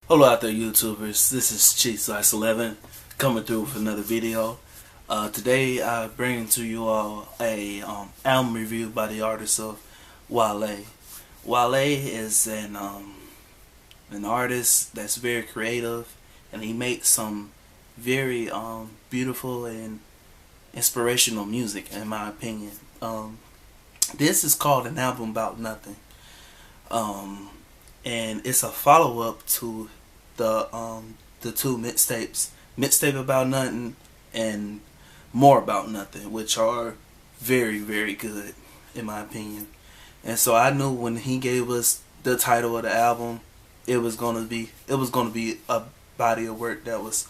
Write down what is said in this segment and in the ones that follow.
Hello out there YouTubers, this is Cheat11 coming through with another video. Today I bring to you all a album review by the artist of Wale. Wale is an artist that's very creative, and he makes some very beautiful and inspirational music in my opinion. This is called An Album About Nothing. And it's a follow up to the two mixtapes, Mixtape About Nothing and More About Nothing, which are very good in my opinion. And so I knew when he gave us the title of the album, it was gonna be a body of work that was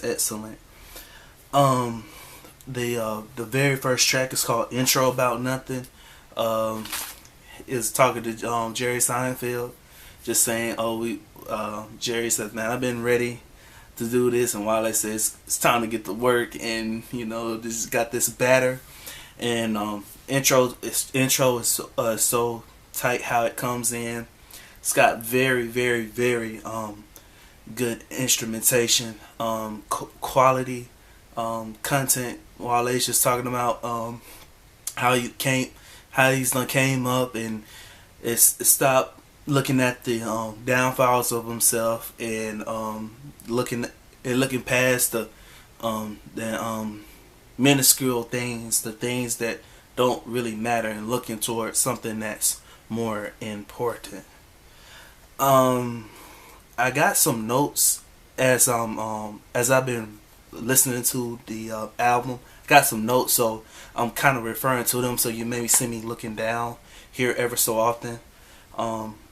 excellent. The very first track is called Intro About Nothing. Is talking to Jerry Seinfeld, just saying, Jerry says, man, I've been ready to do this, and Wale says it's time to get to work, and this got this batter, and intro is so tight how it comes in. It's got very good instrumentation, quality content. Wale's just talking about how he's came up and stopped looking at the downfalls of himself, and looking past the minuscule things, the things that don't really matter, and looking towards something that's more important. I got some notes as I've been listening to the album. Got some notes, so I'm kind of referring to them, so you maybe see me looking down here ever so often.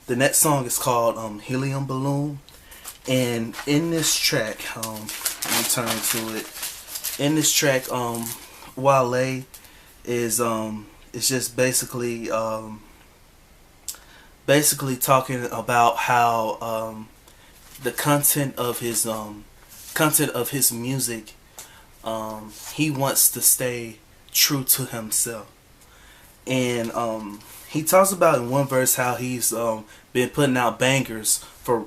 The next song is called Helium Balloon, and in this track, let me turn to it. In this track, Wale is just basically talking about how the content of his music, he wants to stay true to himself, and he talks about in one verse how he's been putting out bangers for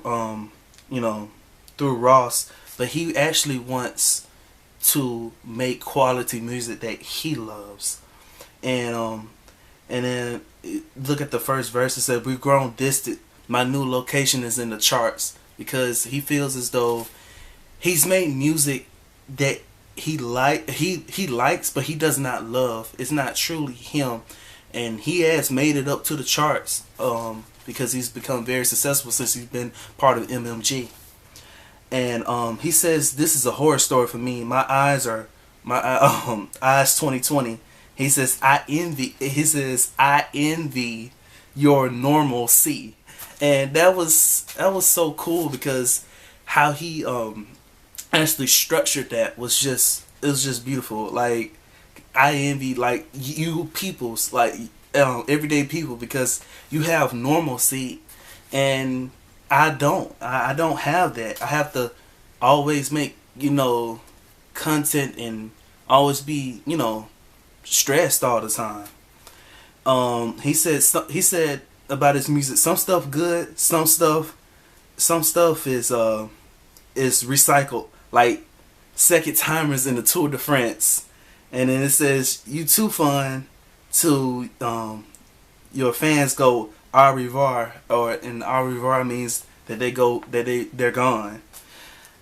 through Ross, but he actually wants to make quality music that he loves. And then look at the first verse. It said, "We've grown distant. My new location is in the charts," because he feels as though he's made music that he likes, but he does not love. It's not truly him, and he has made it up to the charts because he's become very successful since he's been part of MMG. And he says, "This is a horror story for me. My eyes 2020." He says, I envy your normalcy," and that was so cool, because how he actually structured that was just beautiful. Like, I envy you peoples, everyday people, because you have normalcy, and I don't have that. I have to always make content, and always be stressed all the time. He said about his music, some stuff good, some stuff is recycled, like second timers in the Tour de France. And then it says, "You too fun to your fans go au revoir," and au revoir means that they're gone.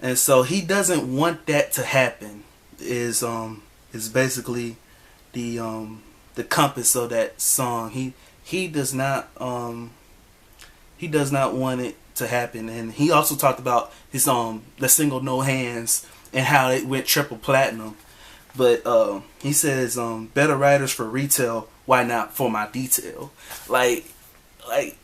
And so he doesn't want that to happen. Is basically the compass of that song. He does not want it to happen. And he also talked about his the single No Hands, and how it went triple platinum. But he says, "Better writers for retail, why not for my detail?" Like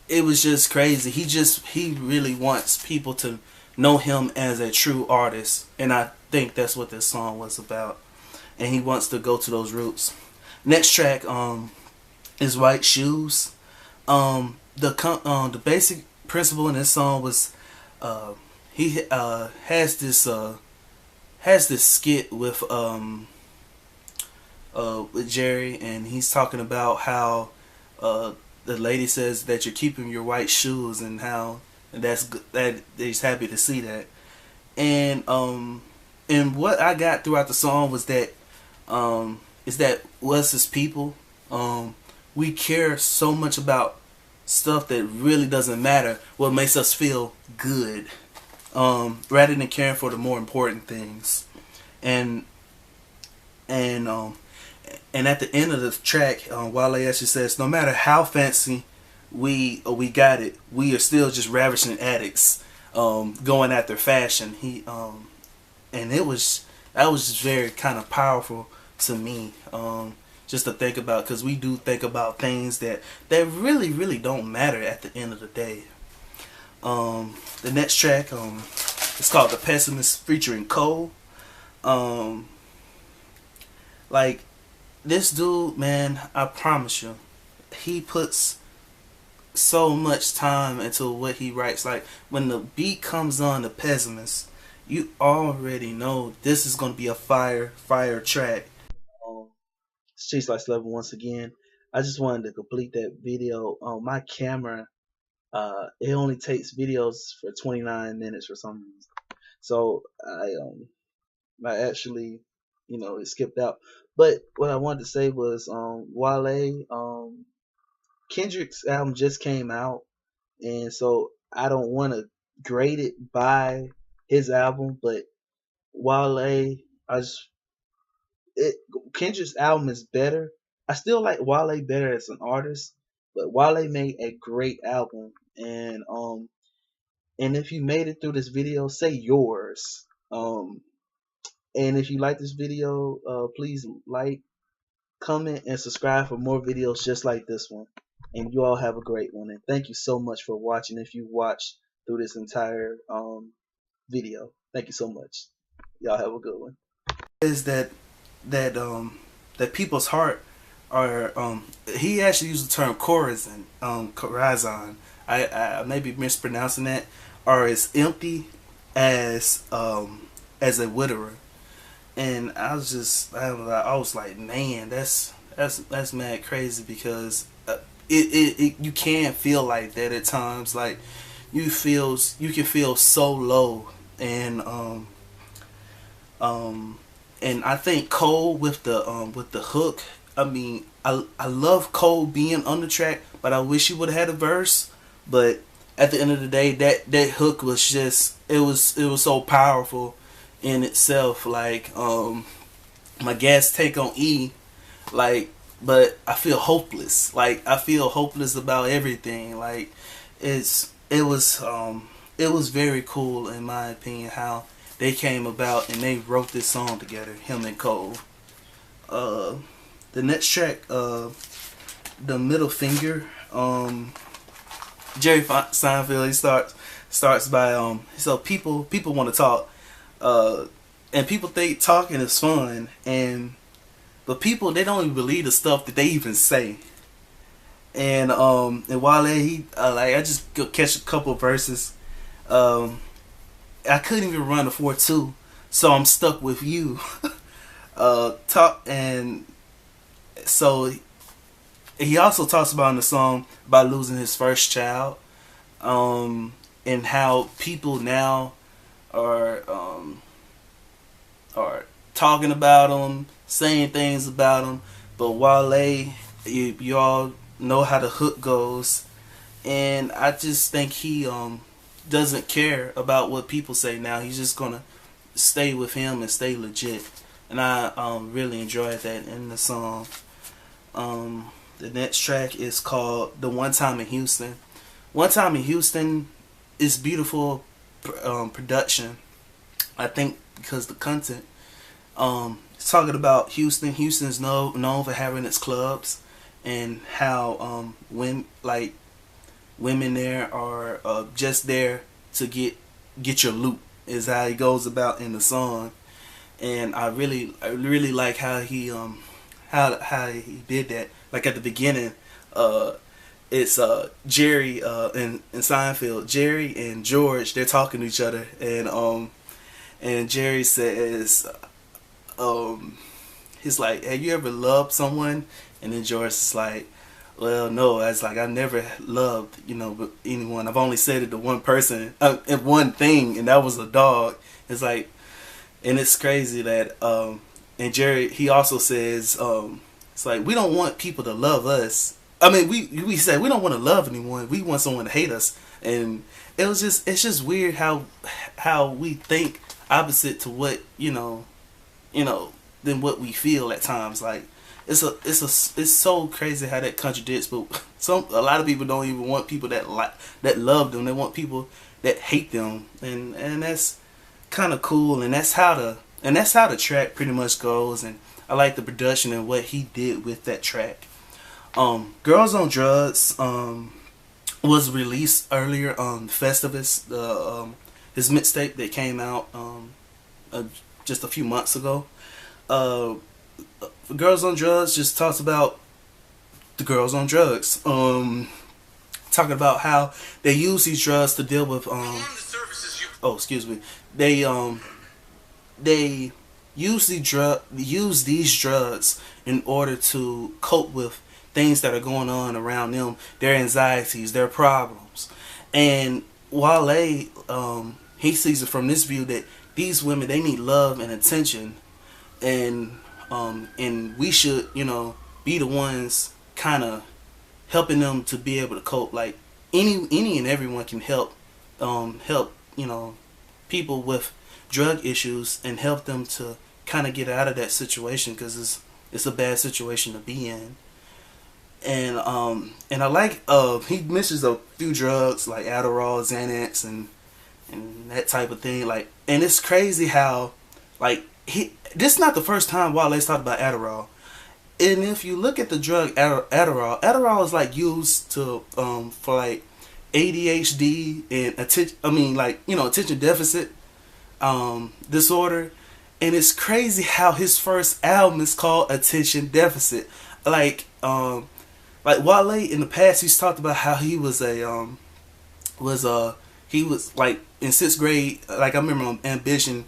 it was just crazy. He really wants people to know him as a true artist, and I think that's what this song was about. And he wants to go to those roots. Next track is White Shoes. The basic principle in this song was he has this skit with Jerry, and he's talking about how the lady says that you're keeping your white shoes, and how and that's good. That he's happy to see that. And what I got throughout the song was that is that us as people, we care so much about stuff that really doesn't matter. What makes us feel good, rather than caring for the more important things. And and um, and at the end of the track, Wale actually says, "No matter how fancy we got it, we are still just ravishing addicts, going after fashion." And it was that was just very kind of powerful to me, just to think about, because we do think about things that really don't matter at the end of the day. The next track, it's called "The Pessimist" featuring Cole. Um, like this dude, man, I promise you, he puts so much time into what he writes. Like when the beat comes on, "The Pessimist," you already know this is gonna be a fire track. Um, Streets Like Level once again. I just wanted to complete that video. My camera, it only takes videos for 29 minutes for some reason. So I actually, it skipped out. But what I wanted to say was, Wale, Kendrick's album just came out, and so I don't want to grade it by his album, but Wale, I just it Kendrick's album is better. I still like Wale better as an artist, but Wale made a great album, and if you made it through this video, say yours. And if you like this video, please like, comment, and subscribe for more videos just like this one. And you all have a great one. And thank you so much for watching. If you watched through this entire video, thank you so much. Y'all have a good one. Is that that people's heart are he actually used the term corazon. I may be mispronouncing that, are as empty as a widower. And I was like, man, that's mad crazy, because it you can feel like that at times. Like you can feel so low. And I think Cole with the hook. I mean, I love Cole being on the track, but I wish he would have had a verse. But at the end of the day, that hook was just it was so powerful in itself. Like my gas take on E, like, but I feel hopeless. Like I feel hopeless about everything. Like it was very cool in my opinion how they came about and they wrote this song together, him and Cole. The next track, the middle finger. Jerry Seinfeld, he starts by so people want to talk, and people think talking is fun, but people, they don't even believe the stuff that they even say. And Wale, he like, I just go catch a couple verses. I couldn't even run a 4-2, so I'm stuck with you. Talk and so he also talks about in the song about losing his first child, and how people now are talking about him, saying things about him, but Wale, you all know how the hook goes, and I just think he doesn't care about what people say now. He's just gonna stay with him and stay legit, and I really enjoyed that in the song. The next track is called "The One Time in Houston." "One Time in Houston" is beautiful production. I think because the content, it's talking about Houston. Houston's known for having its clubs, and how women there are just there to get your loot, is how he goes about in the song. And I really like how he how he did that. Like at the beginning, it's Jerry and Seinfeld. Jerry and George, they're talking to each other, and Jerry says, he's like, "Have you ever loved someone?" And then George is like, Well, no, it's like I never loved, anyone. I've only said it to one person, and one thing, and that was a dog. It's like, and it's crazy that, and Jerry, he also says, it's like we don't want people to love us. I mean, we say we don't want to love anyone. We want someone to hate us, and it's just weird how we think opposite to what than what we feel at times. Like it's so crazy how that contradicts. But a lot of people don't even want people that love them. They want people that hate them, and that's kind of cool. And that's how the track pretty much goes. And I like the production and what he did with that track. Girls on Drugs was released earlier on Festivus, his mixtape that came out just a few months ago. Uh, Girls on Drugs just talks about the girls on drugs. Talking about how they use these drugs to deal with oh, excuse me. They use these drugs in order to cope with things that are going on around them, their anxieties, their problems. And Wale, he sees it from this view that these women, they need love and attention, and we should, be the ones kind of helping them to be able to cope. Like any and everyone can help people with drug issues and help them to kind of get out of that situation, because it's a bad situation to be in. And I like he mentions a few drugs like Adderall, Xanax, and that type of thing. Like, and it's crazy how like this is not the first time Wale's talked about Adderall. And if you look at the drug Adderall is like used to for like ADHD and attention deficit disorder. And it's crazy how his first album is called Attention Deficit. Like Wale in the past, he's talked about how he was he was like in 6th grade. Like I remember on Ambition,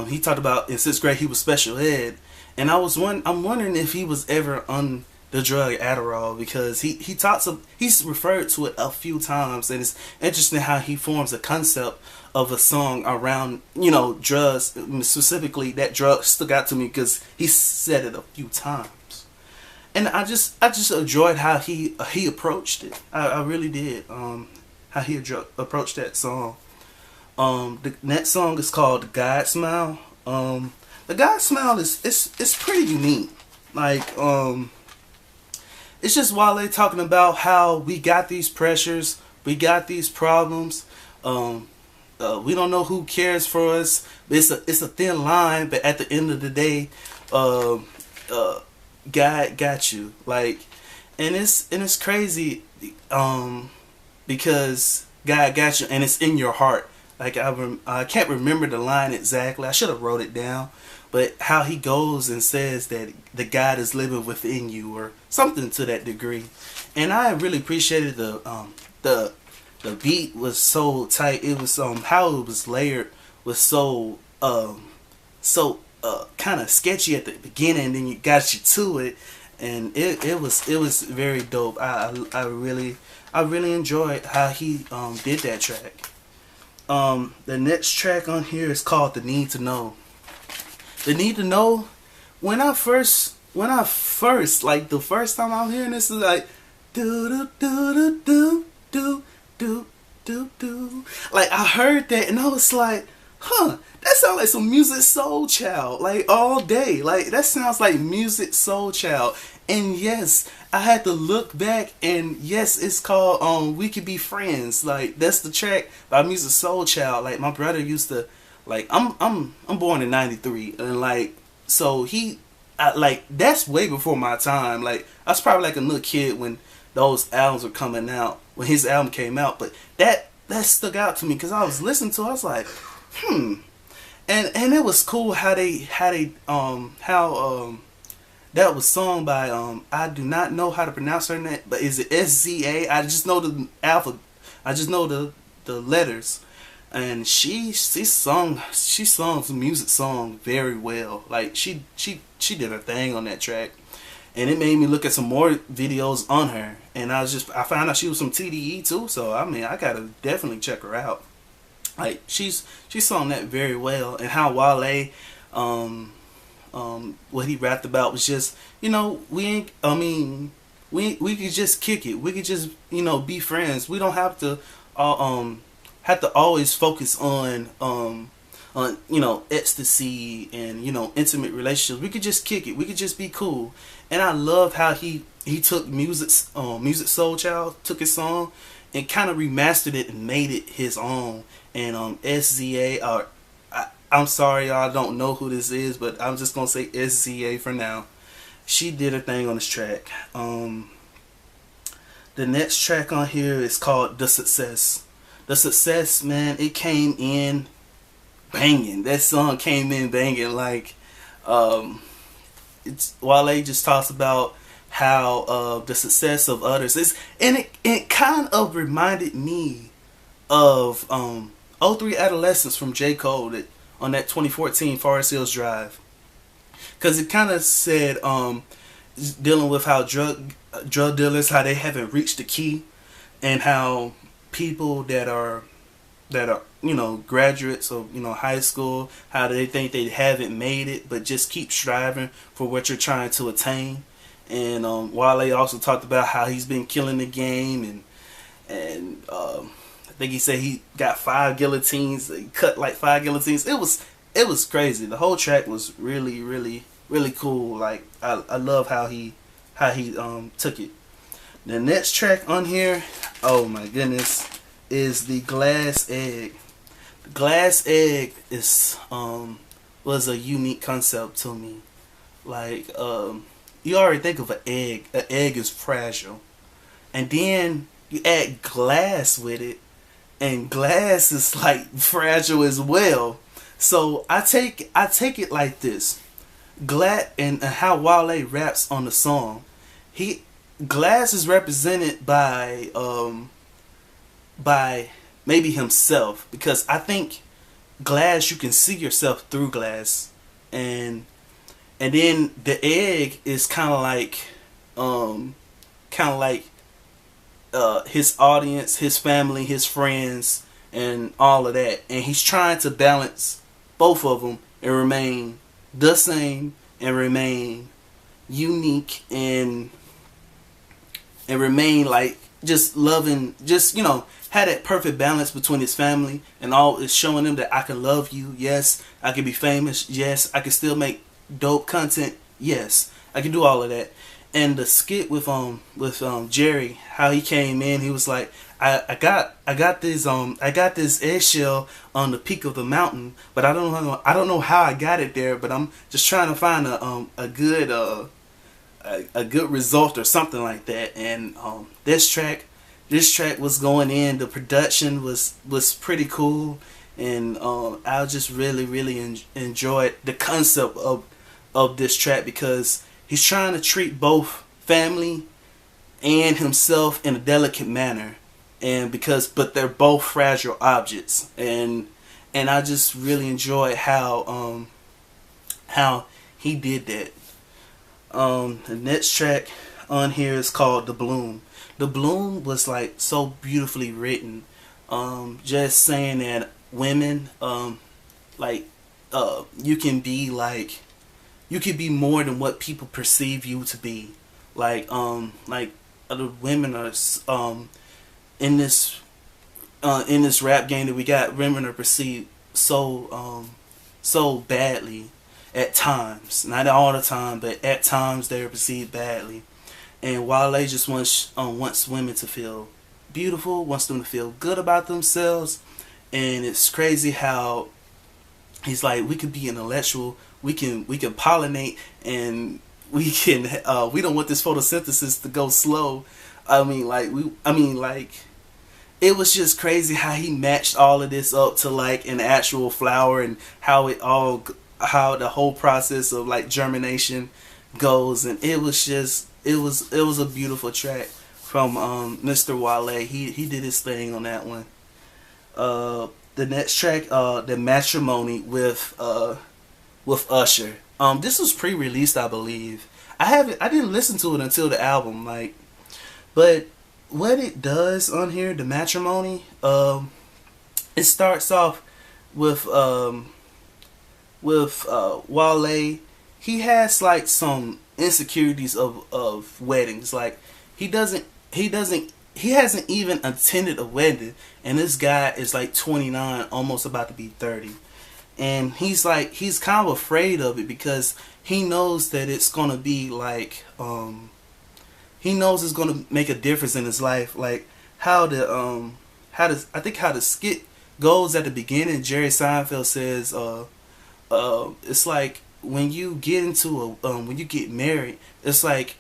he talked about in 6th grade he was special ed, and I'm wondering if he was ever on the drug Adderall, because he's referred to it a few times, and it's interesting how he forms a concept of a song around drugs. Specifically, that drug stuck out to me because he said it a few times, and I just enjoyed how he approached it. I really did. How he approached that song. The next song is called "The God Smile." The God Smile it's pretty unique. Like it's just Wale talking about how we got these pressures, we got these problems. We don't know who cares for us. It's a thin line, but at the end of the day, God got you. Like, and it's crazy, because God got you, and it's in your heart. Like I can't remember the line exactly. I should have wrote it down. But how he goes and says that the God is living within you, or something to that degree. And I really appreciated the beat was so tight. It was how it was layered was so kind of sketchy at the beginning, and then you got you to it, and it was very dope. I really enjoyed how he did that track. The next track on here is called "The Need to Know." The Need to Know. When I first like the first time I'm hearing this, is like do do do do do do do do. Like I heard that and I was like, huh, that sounds like some Music Soul Child. Like all day. Like that sounds like Music Soul Child. And yes, I had to look back, and yes, it's called "We Could Be Friends." Like that's the track by Music Soul Child. Like my brother used to, like I'm born in '93, and like so like that's way before my time. Like I was probably like a little kid when those albums were coming out, when his album came out. But that stuck out to me because I was listening to it, I was like, and it was cool how that was sung by I do not know how to pronounce her name, but is it SZA? I just know the alphabet. I just know the letters. And she sung some music song very well. Like she did her thing on that track. and it made me look at some more videos on her. And I found out she was from TDE too. So I mean, I gotta definitely check her out. Like she's sung that very well, and how Wale, what he rapped about was just, we ain't. I mean, we could just kick it. We could just, be friends. We don't have to always focus on ecstasy and intimate relationships. We could just kick it. We could just be cool. And I love how he took Music Soul Child took his song and kind of remastered it and made it his own. And SZA, I'm sorry, y'all, I don't know who this is, but I'm just gonna say SZA for now. She did her thing on this track. The next track on here is called The Success. The Success, man, it came in banging. That song came in banging. Like, it's Wale just talks about how the success of others is, and it kind of reminded me of '03 Adolescence from J. Cole on that 2014 Forest Hills Drive, because it kind of said dealing with how drug dealers, how they haven't reached the key, and how people that are graduates of high school, how they think they haven't made it, but just keep striving for what you're trying to attain. And Wale also talked about how he's been killing the game, and I think he said he got 5 guillotines. He cut like 5 guillotines. It was crazy. The whole track was really, really, really cool. Like, I love how he took it. The next track on here, oh my goodness, is the Glass Egg. The Glass Egg was a unique concept to me. Like, you already think of an egg. An egg is fragile, and then you add glass with it, and glass is like fragile as well. So I take it like this. And how Wale raps on the song, glass is represented by maybe himself, because I think glass, you can see yourself through glass, and then the egg is kind of like his audience, his family, his friends, and all of that, and he's trying to balance both of them and remain the same and remain unique and remain like just loving, just had that perfect balance between his family and all. Is showing them that I can love you, yes, I can be famous, yes, I can still make dope content, yes, I can do all of that. And the skit with Jerry, how he came in, he was like, I got this eggshell on the peak of the mountain, but I don't know how I got it there, but I'm just trying to find a good result or something like that. And this track was going in. The production was pretty cool, and I just really enjoyed the concept of this track, because he's trying to treat both family and himself in a delicate manner, but they're both fragile objects, and I just really enjoyed how he did that. The next track on here is called The Bloom. The Bloom was like so beautifully written, just saying that women, you can be more than what people perceive you to be. Like the women are in this rap game that we got. Women are perceived so badly at times. Not all the time, but at times they're perceived badly. And Wale just wants women to feel beautiful, wants them to feel good about themselves. And it's crazy how he's like, we could be intellectual, we can pollinate, and we don't want this photosynthesis to go slow. It was just crazy how he matched all of this up to like an actual flower, and how the whole process of like germination goes. And it was a beautiful track from Mr. Wale. He did his thing on that one. The next track, The Matrimony with Usher. This was pre-released, I believe. I didn't listen to it until the album, like, but what it does on here, the matrimony, it starts off with Wale. He has like some insecurities of weddings. Like he hasn't even attended a wedding, and this guy is like 29, almost about to be 30, and he's kind of afraid of it because he knows that it's gonna be like he knows it's gonna make a difference in his life. Like how the skit goes at the beginning. Jerry Seinfeld says it's like when you get into when you get married, it's like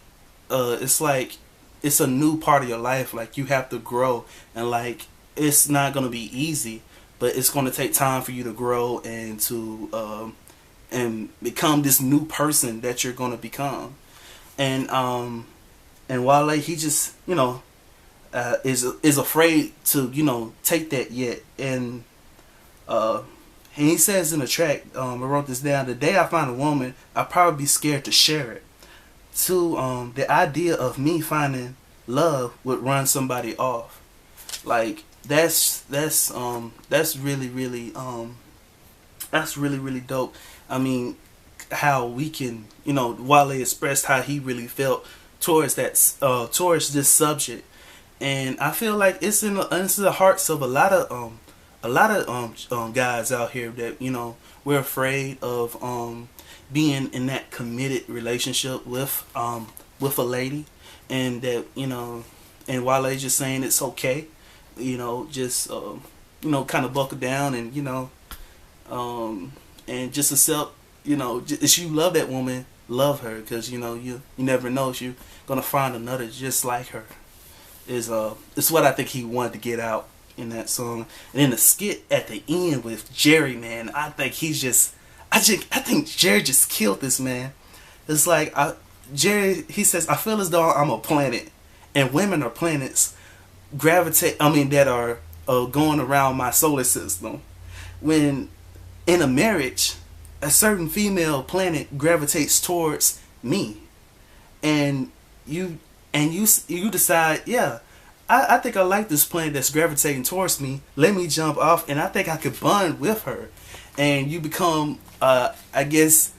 it's a new part of your life. Like you have to grow, and like it's not gonna be easy, but it's gonna take time for you to grow and become this new person that you're gonna become. And Wale, he just is afraid to take that yet. And he says in the track, I wrote this down: the day I find a woman, I'll probably be scared to share it. To the idea of me finding love would run somebody off. Like that's really really dope. I mean, how we can, Wale expressed how he really felt towards towards this subject, and I feel like it's in the hearts of a lot of guys out here that we're afraid of being in that committed relationship with a lady, and that and Wale just saying it's okay, just kind of buckle down and just accept, if you love that woman, love her, because you never know if you're gonna find another just like her. It's what I think he wanted to get out in that song. And then the skit at the end with Jerry, man, I think I think Jerry just killed this man. It's like Jerry, he says, I feel as though I'm a planet, and women are planets that are going around my solar system. When in a marriage, a certain female planet gravitates towards me, and you decide, yeah, I think I like this planet that's gravitating towards me. Let me jump off, and I think I could bond with her, and you become, I guess,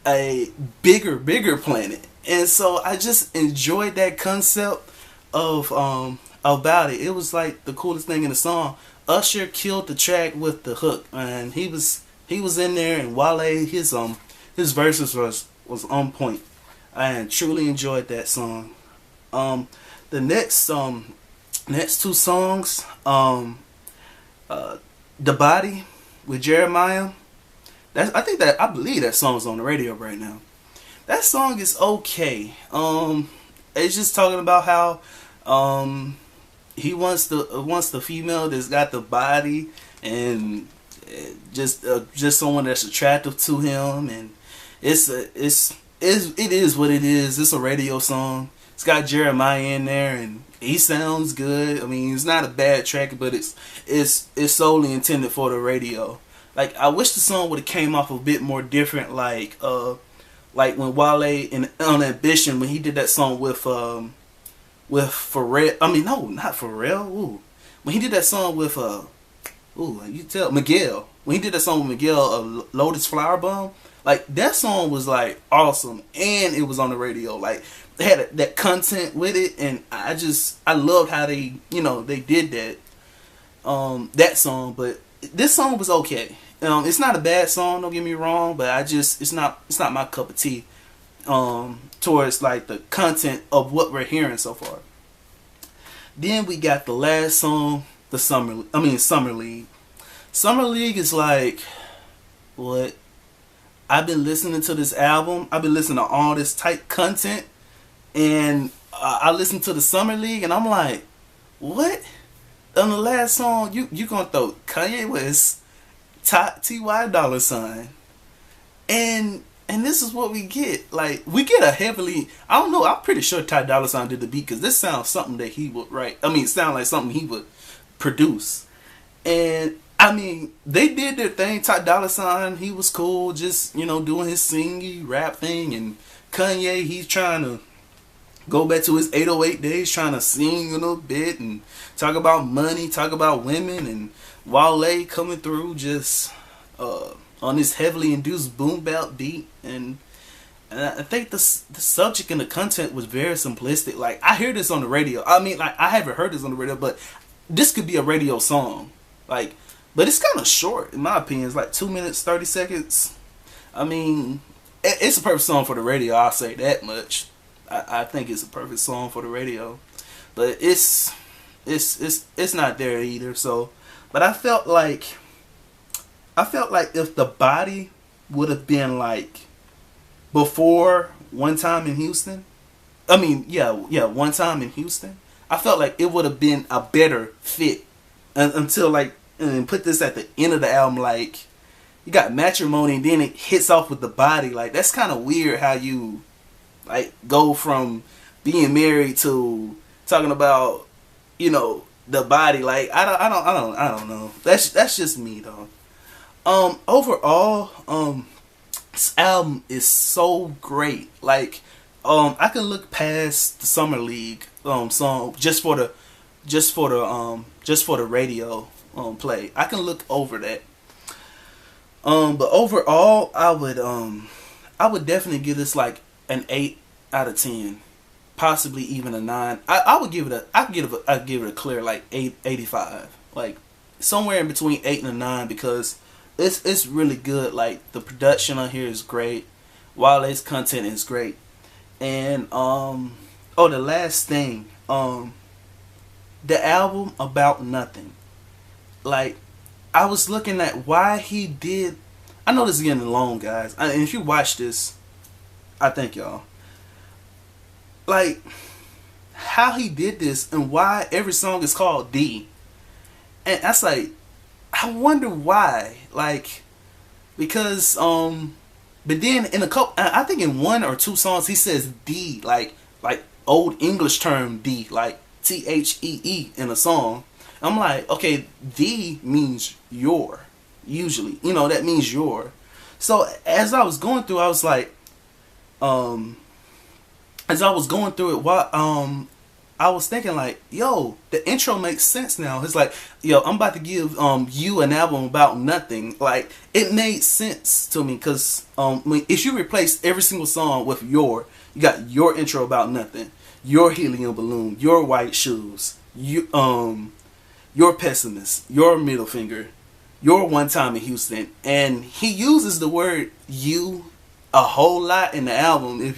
a bigger planet. And so I just enjoyed that concept of about it. It was like the coolest thing in the song. Usher killed the track with the hook, and he was in there, and Wale, his verses was on point. I truly enjoyed that song. The next two songs, The Body with Jeremiah. I believe that song's on the radio right now. That song is okay. It's just talking about how he wants the female that's got the body, and just someone that's attractive to him, and it is what it is. It's a radio song. It's got Jeremiah in there, and he sounds good. I mean, it's not a bad track, but it's solely intended for the radio. Like, I wish the song would have came off a bit more different, like when Wale on Ambition, when he did that song with Pharrell. I mean, no, not Pharrell. Ooh. When he did that song with Miguel. When he did that song with Miguel, Lotus Flower Bomb, like that song was like awesome, and it was on the radio. Like, they had that content with it, and I loved how they did that that song. But this song was okay. It's not a bad song, don't get me wrong, but it's not my cup of tea towards like the content of what we're hearing so far. Then we got the last song, Summer League. Summer League is like what I've been listening to this album. I've been listening to all this tight content, and I listened to the Summer League, and I'm like, what? On the last song, you gonna throw Kanye West, T.Y. Dollar Sign, and this is what we get. Like, we get a heavily, I don't know, I'm pretty sure Ty Dolla $ign did the beat, because this sounds something that he would write. I mean, it sounds like something he would produce. And I mean, they did their thing. Ty Dolla $ign, he was cool, just doing his singing rap thing, and Kanye, he's trying to go back to his 808 days, trying to sing a little bit and talk about money, talk about women, and Wale coming through just on this heavily induced boom bap beat, and I think the subject and the content was very simplistic. Like, I hear this on the radio. I mean, like, I haven't heard this on the radio, but this could be a radio song. Like, but it's kind of short, in my opinion. It's like 2 minutes, 30 seconds. I mean, it's a perfect song for the radio, I'll say that much. I think it's a perfect song for the radio. But it's not there either. So, but I felt like if the body would have been like before One Time in Houston, I mean, yeah, One Time in Houston, I felt like it would have been a better fit until, like, and put this at the end of the album. Like, you got Matrimony and then it hits off with the body. Like, that's kind of weird how you, like, go from being married to talking about, you know, the body. Like, I don't know. That's just me though. Overall, this album is so great. Like, I can look past the Summer League song just for the radio play. I can look over that. But overall, I would definitely give this like an 8 out of 10, possibly even a 9. I'd give it a clear like 8.85, like somewhere in between 8 and a 9, because it's really good. Like, the production on here is great. Wale's content is great. And the last thing, the album About Nothing. Like, I was looking at why he did. I know this is getting long, guys. And if you watch this, I thank y'all. Like, how he did this and why every song is called D. And that's like, I wonder why. Like, because but then in a couple, I think in 1 or 2 songs he says D, like old English term D, like THEE in a song. I'm like, okay, D means your, usually, you know, that means your. So as I was going through, I was like, as I was going through it, I was thinking like, yo, the intro makes sense now. It's like, yo, I'm about to give you an album about nothing. Like, it made sense to me, because if you replace every single song with you got your intro about nothing, your helium balloon, your white shoes, your pessimist, your middle finger, your One Time in Houston, and he uses the word you a whole lot in the album. If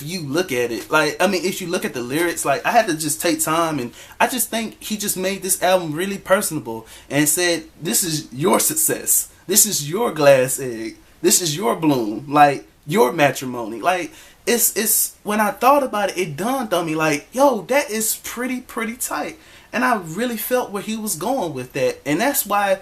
you look at it, like, I mean, if you look at the lyrics, like, I had to just take time, and I just think he just made this album really personable and said, this is your success, this is your glass egg, this is your bloom, like, your matrimony. Like, it's when I thought about it, it dawned on me, like, yo, that is pretty tight. And I really felt where he was going with that, and that's why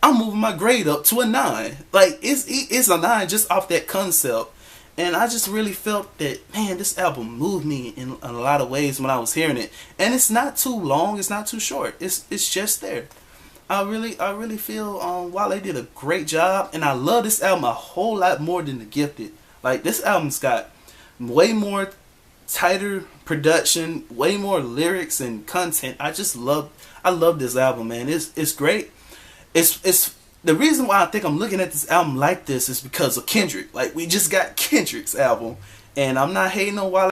I'm moving my grade up to a 9. Like, it's a 9 just off that concept. And I just really felt that, man, this album moved me in a lot of ways when I was hearing it. And it's not too long, it's not too short. It's just there. I really feel Wale did a great job, and I love this album a whole lot more than The Gifted. Like, this album's got way more tighter production, way more lyrics and content. I love this album, man. It's great. It's the reason why I think I'm looking at this album like this is because of Kendrick. Like, we just got Kendrick's album, and I'm not hating on Wale.